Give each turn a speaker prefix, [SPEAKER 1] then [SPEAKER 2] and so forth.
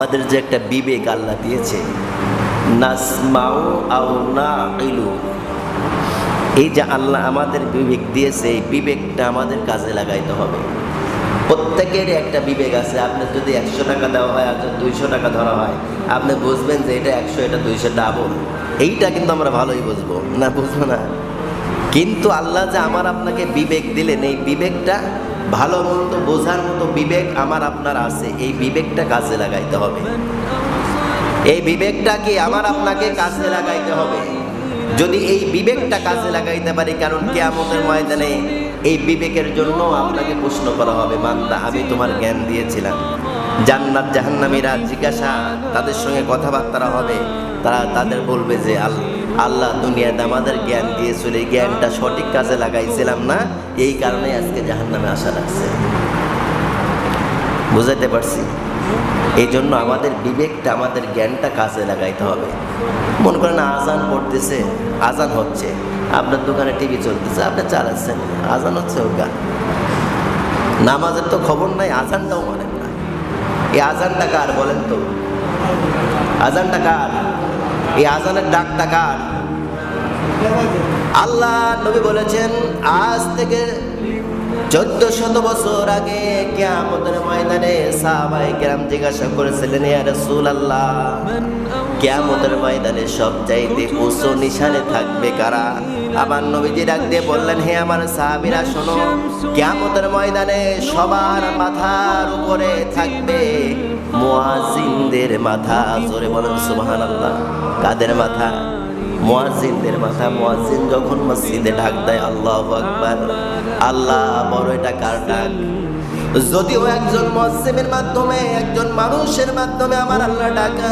[SPEAKER 1] আমাদের যে একটা বিবেক আল্লাহ দিয়েছে, নাসমাউ আও নাকিলু, এই যে আল্লাহ আমাদের বিবেক দিয়েছে, এই বিবেকটা আমাদের কাজে লাগাইতে হবে। প্রত্যেকের একটা বিবেক আছে। আপনার যদি 100 টাকা দেওয়া হয় আর 200 টাকা ধরা হয়, আপনি বুঝবেন যে এটা 100, এটা 200 ডাবল। এইটা কিন্তু আমরা ভালোই বুঝবো না, বুঝবো না। কিন্তু আল্লাহ যে আমার আপনাকে বিবেক দিলেন, এই বিবেকটা ভালো মন্দ বোঝার মতো বিবেক আমার আপনার আছে। এই বিবেকটা কাজে লাগাইতে হবে। এই বিবেকটা কি আমার আপনাকে কাজে লাগাইতে হবে। যদি এই বিবেকটা কাজে লাগাইতে পারি, কারণ কিয়ামতের ময়দানে এই বিবেকের জন্য আপনাকে প্রশ্ন করা হবে, বান্দা আমি তোমার জ্ঞান দিয়েছিলাম। জান্নাত জাহান্নামীরা জিজ্ঞাসা, তাদের সঙ্গে কথাবার্তা হবে, তাদের বলবে যে আল্লাহ দুনিয়াতে আমাদের জ্ঞান দিয়েছিল, এই জ্ঞানটা সঠিক কাজে লাগাইছিলাম না, এই কারণে আজকে জাহান্নামে আসা লাগছে। বুঝাইতে পারছি? এই জন্য আমাদের বিবেকটা, আমাদের জ্ঞানটা কাজে লাগাইতে হবে। মনে করেন আজান পড়তেছে, আজান হচ্ছে, আপনার দোকানে টিভি চলতেছে, আপনি চালাচ্ছেন, আজান হচ্ছে, ওর নামাজের তো খবর নাই, আজানটাও মানেন না। এই আজানটা কার বলেন তো? আজানটা কার? এই আজানের ডাকটা কার? আল্লাহ নবী বলেছেন, আজ থেকে 1400 বছর আগে কিয়ামতের ময়দানে সাহাবায়ে কেরাম জিজ্ঞাসা করেছিলেন, ইয়া রাসূলুল্লাহ, কিয়ামতের ময়দানে সবচাইতে উঁচু নিশানে থাকবে কারা? আমার নবীজি ডাক দিয়ে বললেন, হে আমার সাহাবীরা শোনো, কিয়ামতের ময়দানে সবার মাথার উপরে থাকবে মুয়াজ্জিনদের মাথা। জোরে বলেন সুবহানাল্লাহ। কাদের মাথা? মুয়াজ্জিনদের মাথা। মুয়াজ্জিন যখন মসজিদে ডাক দেয়, আল্লাহু আকবার, আল্লাহ বড়, এটা কার ডাক? যদিও একজন মুয়াজ্জিনের মাধ্যমে, একজন মানুষের মাধ্যমে আমার আল্লাহ ডাকা।